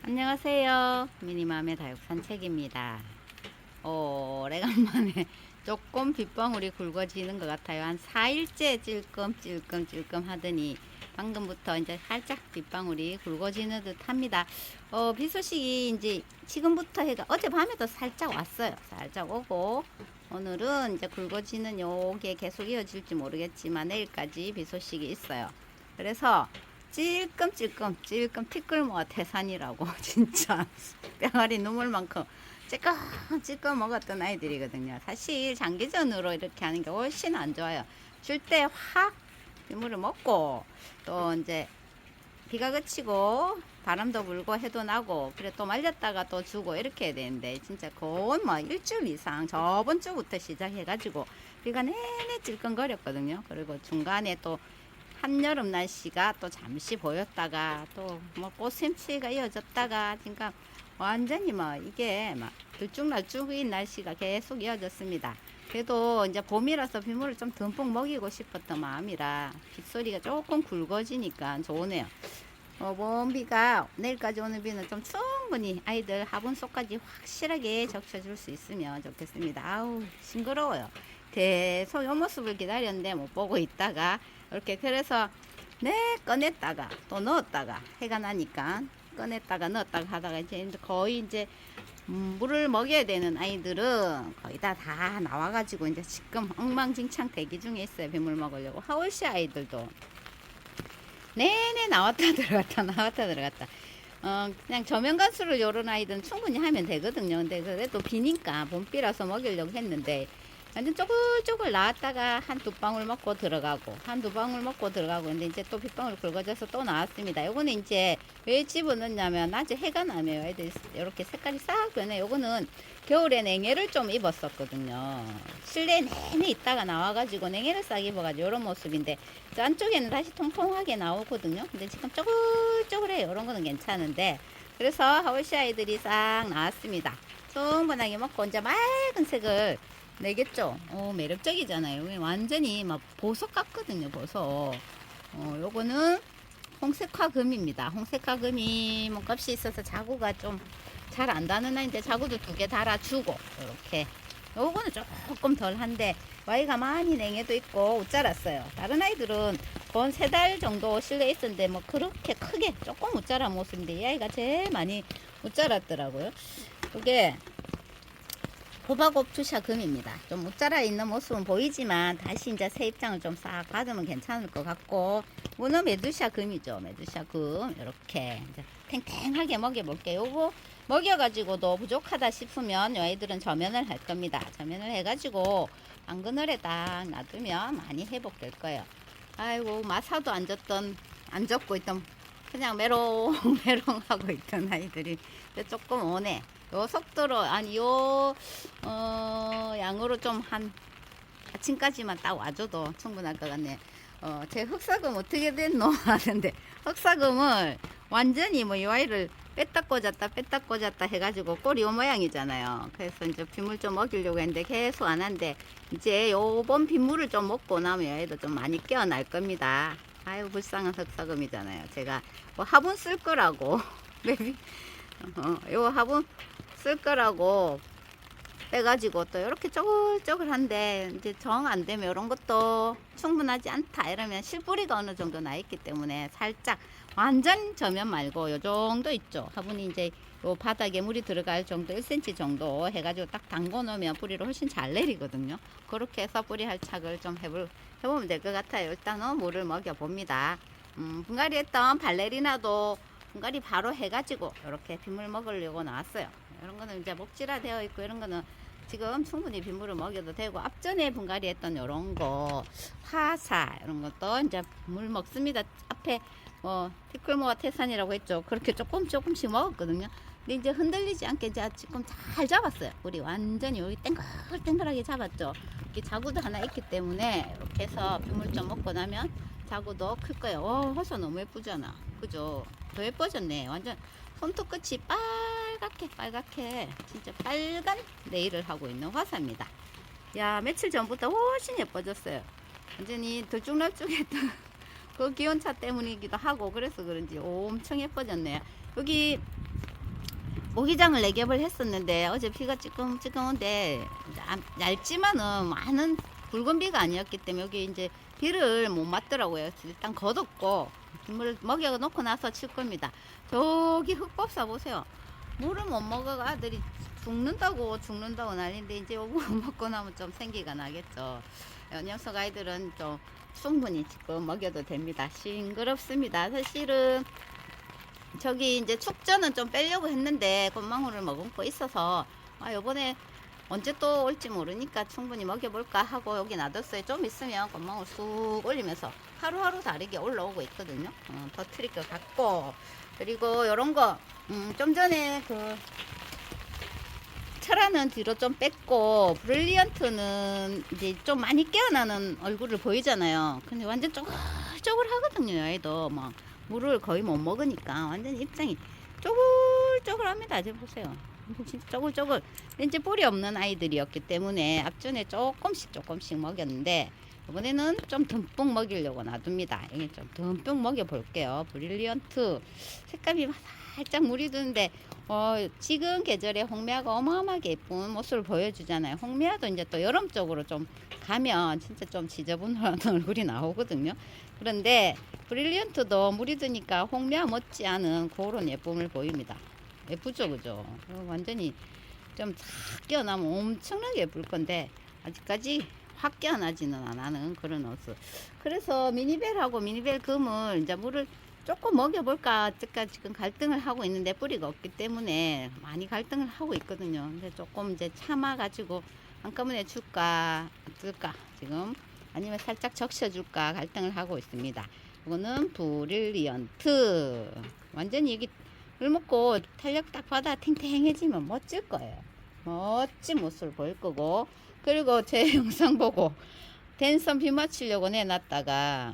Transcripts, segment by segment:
안녕하세요. 미니맘의 다육산책입니다. 오래간만에 조금 빗방울이 굵어지는 것 같아요. 한 4일째 찔끔찔끔 하더니 방금부터 이제 살짝 빗방울이 굵어지는 듯 합니다. 비 소식이 이제 지금부터 해가 어젯밤에도 살짝 왔어요. 살짝 오고 오늘은 이제 굵어지는 요게 계속 이어질지 모르겠지만 내일까지 비 소식이 있어요. 그래서 찔끔 티끌모아 태산이라고 진짜 뼈아리 눈물만큼 찔끔 먹었던 아이들이거든요. 사실 장기전으로 이렇게 하는 게 훨씬 안 좋아요. 줄 때 확 빗물을 먹고 또 이제 비가 그치고 바람도 불고 해도 나고 그래 또 말렸다가 또 주고 이렇게 해야 되는데 진짜 거의 뭐 일주일 이상 저번 주부터 시작해가지고 비가 내내 찔끔거렸거든요. 그리고 중간에 또 한여름 날씨가 또 잠시 보였다가 또 뭐 꽃샘추위가 이어졌다가 그러니까 완전히 뭐 이게 막 들쭉날쭉인 날씨가 계속 이어졌습니다. 그래도 이제 봄이라서 빗물을 좀 듬뿍 먹이고 싶었던 마음이라 빗소리가 조금 굵어지니까 좋으네요. 봄비가 내일까지 오는 비는 좀 충분히 아이들 화분 속까지 확실하게 적셔줄 수 있으면 좋겠습니다. 아우 싱그러워요. 계속 요 모습을 기다렸는데 못 보고 있다가 이렇게 그래서 꺼냈다가 또 넣었다가 해가 나니까 꺼냈다가 넣었다가 하다가 이제 거의 이제 물을 먹여야 되는 아이들은 거의 다 나와가지고 이제 지금 엉망진창 대기 중에 있어요. 빗물 먹으려고. 하월시 아이들도 내내 나왔다 들어갔다 그냥 저면관수를 요런 아이들은 충분히 하면 되거든요. 근데 그래도 비니까 봄비라서 먹이려고 했는데 완전 쪼글쪼글 나왔다가 한두 방울 먹고 들어가고 한두 방울 먹고 들어가고 근데 이제 또 빗방울 굵어져서 또 나왔습니다. 요거는 이제 왜 집어넣냐면 낮에 해가 나면 애들이 이렇게 색깔이 싹 변해. 요거는 겨울에 냉해를 좀 입었었거든요. 실내에 내내 있다가 나와가지고 냉해를 싹 입어가지고 요런 모습인데 저 안쪽에는 다시 통통하게 나오거든요. 근데 지금 쪼글쪼글해요. 요런 거는 괜찮은데 그래서 하월시 아이들이 싹 나왔습니다. 충분하게 먹고 이제 맑은 색을 내겠죠. 매력적이잖아요. 완전히 막 보석 같거든요. 보석. 요거는 홍색화금입니다. 홍색화금이 몸값이 있어서 자구가 좀 잘 안 다는 아이인데 자구도 2개 달아주고 이렇게. 요거는 조금 덜한데 와이가 많이 냉해도 있고 웃자랐어요. 다른 아이들은 건 3달 정도 실내에 있었는데 뭐 그렇게 크게 조금 웃자란 모습인데 이 아이가 제일 많이 웃자랐더라고요. 이게 호박옵투샤 금입니다. 좀 웃자라 있는 모습은 보이지만 다시 이제 새 입장을 좀 싹 받으면 괜찮을 것 같고 문어 메두샤 금이죠. 메두샤 금 이렇게 이제 탱탱하게 먹여볼게요. 요거 먹여가지고도 부족하다 싶으면 이 아이들은 저면을 할 겁니다. 저면을 해가지고 방그늘에 딱 놔두면 많이 회복될 거예요. 아이고 마사도 안 젖고 있던 그냥 메롱메롱하고 있던 아이들이 조금 오네. 요 속도로 아니 양으로 좀 한 아침까지만 딱 와줘도 충분할 것 같네. 제 흑사금 어떻게 됐노 하는데 흑사금을 완전히 뭐 이 아이를 뺐다 꽂았다 해가지고 꼬리 요 모양이잖아요. 그래서 이제 빗물 좀 먹이려고 했는데 계속 안 한대. 이제 요번 빗물을 좀 먹고 나면 얘도 좀 많이 깨어날 겁니다. 아유 불쌍한 흑사금이잖아요. 제가 뭐 화분 쓸 거라고 요 화분 쓸 거라고 빼가지고 또 이렇게 쪼글쪼글한데 이제 정 안 되면 이런 것도 충분하지 않다 이러면 실뿌리가 어느 정도 나 있기 때문에 살짝 완전 저면 말고 요 정도 있죠. 화분이 이제 요 바닥에 물이 들어갈 정도 1cm 정도 해가지고 딱 담궈 놓으면 뿌리를 훨씬 잘 내리거든요. 그렇게 해서 뿌리 할착을 좀 해보면 될 것 같아요. 일단은 물을 먹여 봅니다. 분갈이 했던 발레리나도 분갈이 바로 해가지고 이렇게 빗물 먹으려고 나왔어요. 이런 거는 이제 목질화 되어 있고 이런 거는 지금 충분히 빗물을 먹여도 되고 앞전에 분갈이 했던 이런 거 화사 이런 것도 이제 물 먹습니다. 앞에 티끌모아 태산이라고 했죠. 그렇게 조금씩 먹었거든요. 근데 이제 흔들리지 않게 이제 지금 잘 잡았어요. 우리 완전히 여기 땡글땡글하게 잡았죠. 이렇게 자구도 하나 있기 때문에 이렇게 해서 빗물 좀 먹고 나면 자구도 클 거예요. 화사 너무 예쁘잖아. 그죠? 더 예뻐졌네. 완전 손톱 끝이 빨갛게 진짜 빨간 네일을 하고 있는 화사입니다. 야 며칠 전부터 훨씬 예뻐졌어요. 완전히 들쭉날쭉했던 그 기온차 때문이기도 하고 그래서 그런지 엄청 예뻐졌네요. 여기 모기장을 4겹을 했었는데 어제 비가 찌끔찌끔한데 얇지만은 많은 붉은 비가 아니었기 때문에 여기 이제 비를 못 맞더라고요. 일단 걷었고 물을 먹여 놓고 나서 칠 겁니다. 저기 흙법사 보세요. 물을 못 먹어가 아들이 죽는다고 난리인데 이제 요거 먹고 나면 좀 생기가 나겠죠. 녀석 아이들은 좀 충분히 지금 먹여도 됩니다. 싱그럽습니다. 사실은 저기 이제 축전은 좀 빼려고 했는데 꽃망울을 머금고 있어서 요번에 언제 또 올지 모르니까 충분히 먹여볼까 하고 여기 놔뒀어요. 좀 있으면 꽃망울 쑥 올리면서 하루하루 다르게 올라오고 있거든요. 터트릴 것 같고, 그리고 요런 거 좀 전에 그 철화는 뒤로 좀 뺐고 브릴리언트는 이제 좀 많이 깨어나는 얼굴을 보이잖아요. 근데 완전 쪼글쪼글하거든요. 얘도 막 물을 거의 못 먹으니까 완전 입장이 쪼글쪼글합니다. 이제 보세요. 진짜 쪼글쪼글. 이제 뿌리 없는 아이들이었기 때문에 앞전에 조금씩 먹였는데 이번에는 좀 듬뿍 먹이려고 놔둡니다. 이게 좀 듬뿍 먹여볼게요. 브릴리언트 색감이 살짝 물이 드는데 지금 계절에 홍미화가 어마어마하게 예쁜 모습을 보여주잖아요. 홍미화도 이제 또 여름 쪽으로 좀 가면 진짜 좀 지저분한 얼굴이 나오거든요. 그런데 브릴리언트도 물이 드니까 홍미화 못지않은 그런 예쁨을 보입니다. 예쁘죠, 그죠? 완전히 좀 싹 깨어나면 엄청나게 예쁠 건데 아직까지 확 깨어나지는 않는 그런 옷을. 그래서 미니벨하고 미니벨 금을 이제 물을 조금 먹여볼까 지금 갈등을 하고 있는데 뿌리가 없기 때문에 많이 갈등을 하고 있거든요. 근데 조금 이제 참아가지고 한꺼번에 줄까 어떨까 지금, 아니면 살짝 적셔줄까 갈등을 하고 있습니다. 이거는 브릴리언트. 완전히 이게 물 먹고 탄력 딱 받아 탱탱해지면 멋질 거예요. 멋진 모습을 보일 거고, 그리고 제 영상 보고 댄섬 비 맞추려고 내놨다가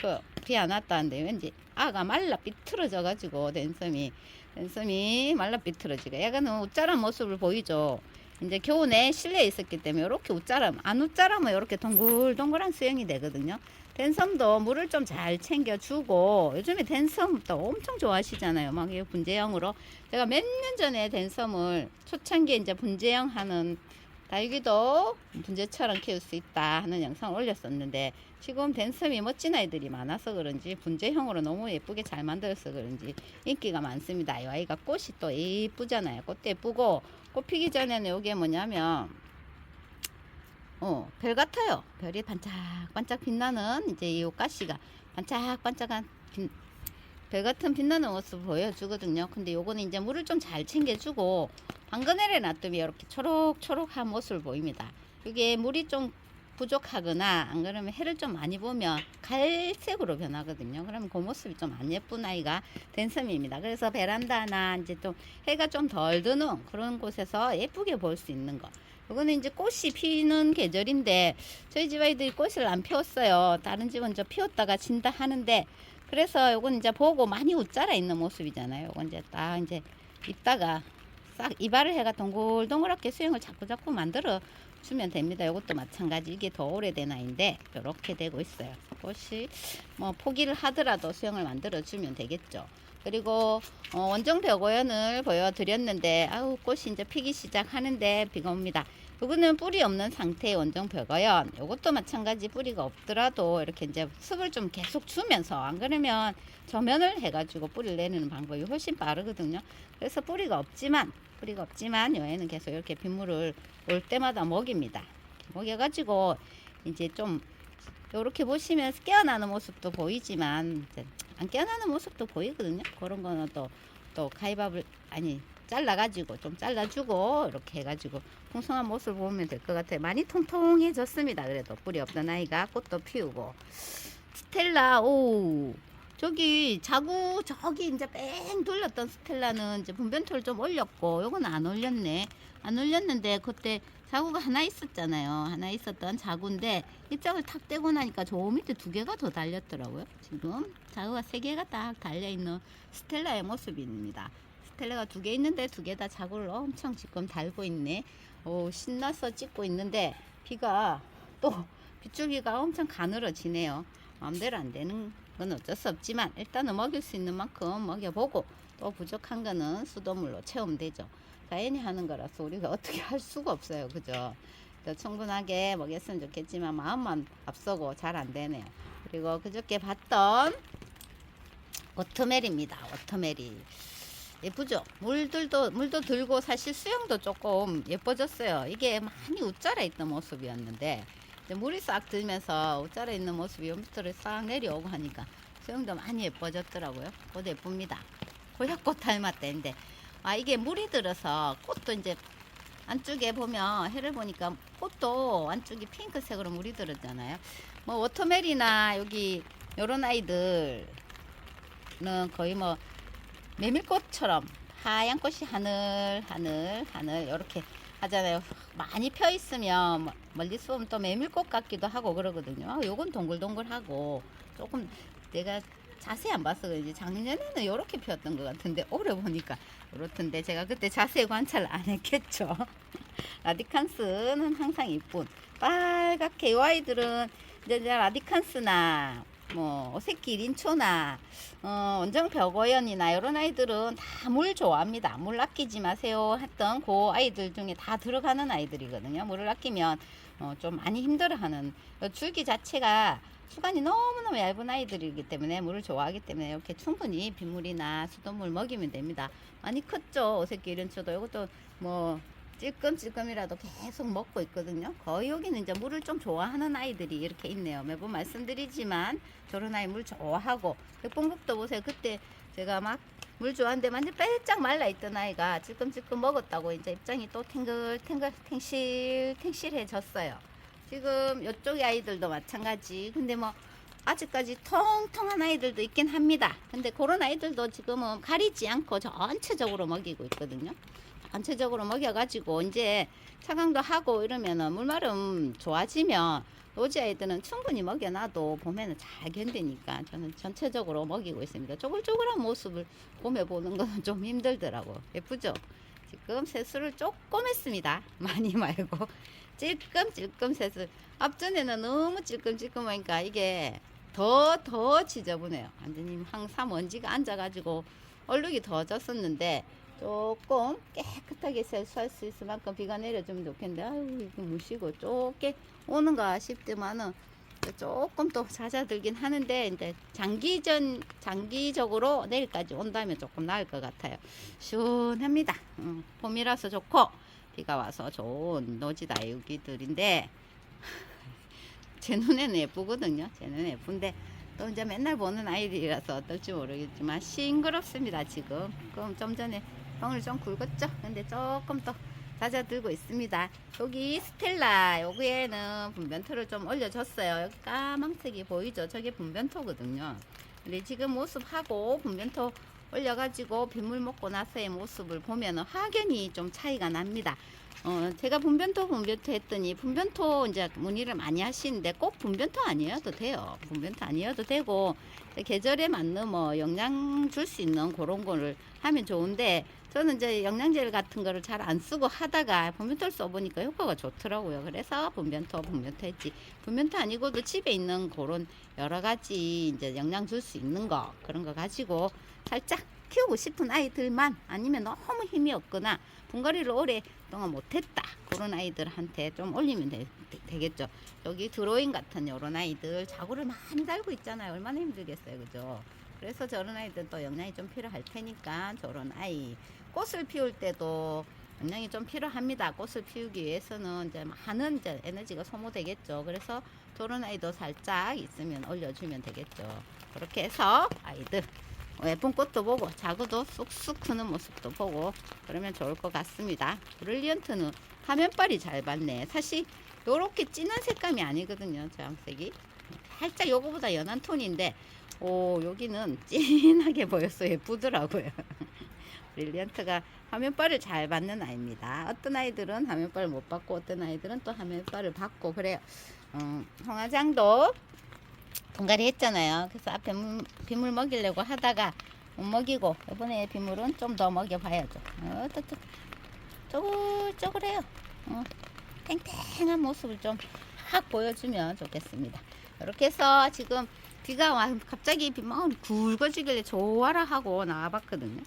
그 비 안 왔다는데 왠지 아가 말라 삐뚤어져 가지고 댄섬이 말라 삐뚤어지고 약간 웃자란 모습을 보이죠. 이제 겨우내 실내에 있었기 때문에 이렇게 안 웃자라면 이렇게 동글동글한 수영이 되거든요. 댄섬도 물을 좀 잘 챙겨주고, 요즘에 댄섬도 엄청 좋아하시잖아요. 막 분재형으로 제가 몇 년 전에 댄섬을 초창기에 이제 분재형 하는 다육이도 분재처럼 키울 수 있다 하는 영상을 올렸었는데, 지금 댄섬이 멋진 아이들이 많아서 그런지 분재형으로 너무 예쁘게 잘 만들어서 그런지 인기가 많습니다. 이 아이가 꽃이 또 예쁘잖아요. 꽃도 예쁘고, 꽃 피기 전에는 이게 뭐냐면 별 같아요. 별이 반짝반짝 빛나는 이제 이 가시가 반짝반짝한 별 같은 빛나는 모습을 보여주거든요. 근데 요거는 이제 물을 좀 잘 챙겨주고 방그네를 놔두면 이렇게 초록초록한 모습을 보입니다. 이게 물이 좀 부족하거나 안 그러면 해를 좀 많이 보면 갈색으로 변하거든요. 그러면 그 모습이 좀 안 예쁜 아이가 댄섬입니다. 그래서 베란다나 이제 좀 해가 좀 덜 드는 그런 곳에서 예쁘게 볼 수 있는 거. 이거는 이제 꽃이 피는 계절인데 저희 집 아이들이 꽃을 안 피웠어요. 다른 집은 저 피웠다가 진다 하는데, 그래서 요건 이제 보고 많이 웃자라 있는 모습이잖아요. 요건 이제 딱 이제 입다가 싹 이발을 해가 동글동글하게 수영을 자꾸 만들어 주면 됩니다. 요것도 마찬가지. 이게 더 오래된 아이인데 이렇게 되고 있어요. 꽃이 뭐 포기를 하더라도 수영을 만들어 주면 되겠죠. 그리고 원정 벽오연을 보여드렸는데 아우 꽃이 이제 피기 시작하는데 비가 옵니다. 요거는 뿌리 없는 상태의 원정 벽오연. 요것도 마찬가지 뿌리가 없더라도 이렇게 이제 습을 좀 계속 주면서, 안 그러면 저면을 해가지고 뿌리를 내는 방법이 훨씬 빠르거든요. 그래서 뿌리가 없지만 요 애는 계속 이렇게 빗물을 올 때마다 먹입니다. 먹여가지고 이제 좀 이렇게 보시면 깨어나는 모습도 보이지만 안 깨어나는 모습도 보이거든요. 그런 거는 또 가위밥을 잘라가지고 좀 잘라주고 이렇게 해가지고 풍성한 모습을 보면 될 것 같아요. 많이 통통해졌습니다. 그래도 뿌리 없던 아이가 꽃도 피우고. 스텔라, 저기 이제 뺑 돌렸던 스텔라는 이제 분변토를 좀 올렸고, 요건 안 올렸는데 그때 자구가 하나 있었잖아요. 하나 있었던 자구인데 입장을 탁 떼고 나니까 저 밑에 2개가 더 달렸더라고요. 지금 자구가 3개가 딱 달려있는 스텔라의 모습입니다. 스텔라가 2개 있는데 2개 다 자구를 엄청 지금 달고 있네. 신나서 찍고 있는데 비가 또 빗줄기가 엄청 가늘어지네요. 마음대로 안 되는 건 어쩔 수 없지만 일단은 먹일 수 있는 만큼 먹여보고 또 부족한 거는 수돗물로 채우면 되죠. 자연이 하는 거라서 우리가 어떻게 할 수가 없어요. 그죠? 충분하게 먹였으면 좋겠지만 마음만 앞서고 잘 안 되네요. 그리고 그저께 봤던 워터멜입니다. 워터멜이 예쁘죠? 물도 들고 사실 수영도 조금 예뻐졌어요. 이게 많이 웃자라 있던 모습이었는데 이제 물이 싹 들면서 웃자라 있는 모습이 밑으로 싹 내려오고 하니까 수영도 많이 예뻐졌더라고요. 꽃 예쁩니다. 고약꽃 닮았대는데 이게 물이 들어서 꽃도 이제 안쪽에 보면 해를 보니까 꽃도 안쪽이 핑크색으로 물이 들었잖아요. 뭐 워터멜이나 여기 요런 아이들은 거의 뭐 메밀꽃처럼 하얀 꽃이 하늘 이렇게 하잖아요. 많이 펴 있으면 멀리서 보면 또 메밀꽃 같기도 하고 그러거든요. 요건 동글동글하고 조금 내가 자세히 안 봐서 그런지 작년에는 이렇게 피었던 것 같은데 올해 보니까 그렇던데 제가 그때 자세히 관찰 안 했겠죠. 라디칸스는 항상 이쁜 빨갛게 이 아이들은 이제 라디칸스나 뭐 어색기 린초나 원정 벽어연이나 이런 아이들은 다 물 좋아합니다. 물 아끼지 마세요 했던 그 아이들 중에 다 들어가는 아이들이거든요. 물을 아끼면 좀 많이 힘들어하는 줄기 자체가 수간이 너무너무 얇은 아이들이기 때문에 물을 좋아하기 때문에 이렇게 충분히 빗물이나 수돗물 먹이면 됩니다. 많이 컸죠. 어색기 린초도 이것도 뭐 찔끔찔끔이라도 계속 먹고 있거든요. 거의 여기는 이제 물을 좀 좋아하는 아이들이 이렇게 있네요. 매번 말씀드리지만 저런 아이 물 좋아하고 백봉국도 보세요. 그때 제가 막 물 좋아하는데 완전 빼짝 말라있던 아이가 찔끔찔끔 먹었다고 이제 입장이 또 탱실해졌어요. 지금 이쪽의 아이들도 마찬가지. 근데 뭐 아직까지 통통한 아이들도 있긴 합니다. 근데 그런 아이들도 지금은 가리지 않고 전체적으로 먹이고 있거든요. 전체적으로 먹여가지고 이제 차강도 하고 이러면은 물마름 좋아지면 노지 아이들은 충분히 먹여놔도 봄에는 잘 견디니까 저는 전체적으로 먹이고 있습니다. 쪼글쪼글한 모습을 봄에 보는 건 좀 힘들더라고. 예쁘죠? 지금 세수를 조금 했습니다. 많이 말고 찔끔찔끔 세수. 앞전에는 너무 찔끔찔끔하니까 이게 더 지저분해요. 완전히 항상 먼지가 앉아가지고 얼룩이 더 졌었는데 조금 깨끗하게 세수할 수 있을 만큼 비가 내려주면 좋겠는데 아유 이거 무시고 좁게 오는가 싶지만은 조금 또 잦아들긴 하는데 이제 장기적으로 내일까지 온다면 조금 나을 것 같아요. 시원합니다. 봄이라서 좋고 비가 와서 좋은 노지다 여기들인데 제 눈에는 예쁘거든요. 제 눈에 예쁜데 또 이제 맨날 보는 아이들이라서 어떨지 모르겠지만 싱그럽습니다. 지금 그럼 좀 전에 병을 좀 굵었죠. 근데 조금 더 잦아들고 있습니다. 여기 스텔라 여기에는 분변토를 좀 올려줬어요. 여기 까망색이 보이죠? 저게 분변토거든요. 근데 지금 모습하고 분변토 올려가지고 빗물 먹고 나서의 모습을 보면은 확연히 좀 차이가 납니다. 제가 분변토 했더니 분변토 이제 문의를 많이 하시는데 꼭 분변토 아니어도 돼요. 분변토 아니어도 되고 계절에 맞는 뭐 영양 줄 수 있는 그런 거를 하면 좋은데 저는 이제 영양제 같은 거를 잘 안 쓰고 하다가 분변토를 써보니까 효과가 좋더라고요. 그래서 분변토 했지. 분변토 아니고도 집에 있는 그런 여러 가지 이제 영양 줄 수 있는 거 그런 거 가지고 살짝 키우고 싶은 아이들만 아니면 너무 힘이 없거나 분갈이를 오랫동안 못했다 그런 아이들한테 좀 올리면 되겠죠. 여기 드로잉 같은 이런 아이들 자구를 많이 달고 있잖아요. 얼마나 힘들겠어요. 그죠? 그래서 저런 아이들 또 영양이 좀 필요할 테니까 저런 아이 꽃을 피울 때도 영양이 좀 필요합니다. 꽃을 피우기 위해서는 이제 많은 이제 에너지가 소모되겠죠. 그래서 저런 아이도 살짝 있으면 올려주면 되겠죠. 그렇게 해서 아이들 예쁜 꽃도 보고 자구도 쑥쑥 크는 모습도 보고 그러면 좋을 것 같습니다. 브릴리언트는 화면빨이 잘 받네. 사실 요렇게 진한 색감이 아니거든요. 저양색이 살짝 요거보다 연한 톤인데 여기는 진하게 보였어요. 예쁘더라고요. 브릴리언트가 화면빨을 잘 받는 아이입니다. 어떤 아이들은 화면빨을 못 받고 어떤 아이들은 또 화면빨을 받고 그래요. 홍화장도 분갈이 했잖아요. 그래서 앞에 빗물 먹이려고 하다가 못 먹이고 이번에 빗물은 좀 더 먹여봐야죠. 쪼글쪼글해요. 탱탱한 모습을 좀 확 보여주면 좋겠습니다. 이렇게 해서 지금 비가 와 갑자기 비망울이 굵어지길래 좋아라 하고 나와봤거든요.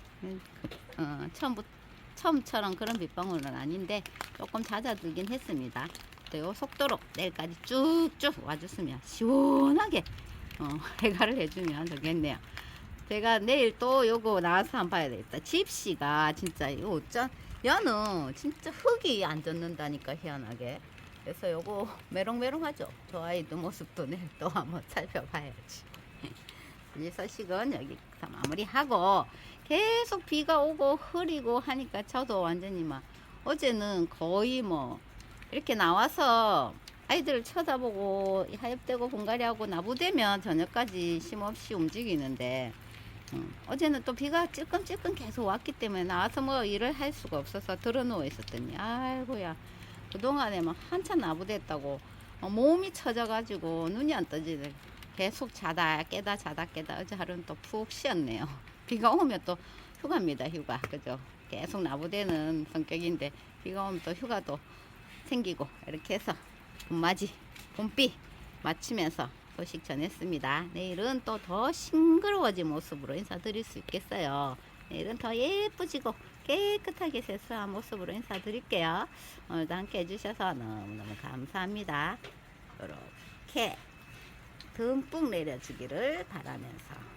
처음처럼 그런 빗방울은 아닌데 조금 잦아들긴 했습니다. 또 요 속도로 내일까지 쭉쭉 와줬으면 시원하게 해가를 해주면 되겠네요. 제가 내일 또 요거 나와서 한번 봐야 되겠다. 집시가 진짜 이거 어쩐 얘는 진짜 흙이 안 젖는다니까 희한하게. 그래서 요거 메롱메롱하죠. 저 아이도 모습도 내일 또 한번 살펴봐야지. 이 소식은 여기서 마무리하고 계속 비가 오고 흐리고 하니까 저도 완전히 막 어제는 거의 뭐 이렇게 나와서 아이들을 쳐다보고 하엽되고 분갈이하고 나부대면 저녁까지 쉼없이 움직이는데 어제는 또 비가 찔끔찔끔 계속 왔기 때문에 나와서 뭐 일을 할 수가 없어서 들어누워 있었더니 아이고야 그동안에 막 한참 나부댔다고 몸이 처져가지고 눈이 안 떠지네. 계속 자다 깨다 자다 깨다 어제 하루는 또 푹 쉬었네요. 비가 오면 또 휴가입니다. 휴가 그죠. 계속 나부대는 성격인데 비가 오면 또 휴가도 생기고 이렇게 해서 봄맞이 봄비 마치면서 소식 전했습니다. 내일은 또 더 싱그러워진 모습으로 인사드릴 수 있겠어요. 내일은 더 예쁘지고 깨끗하게 세수한 모습으로 인사드릴게요. 오늘도 함께 해주셔서 너무너무 감사합니다. 이렇게 듬뿍 내려주기를 바라면서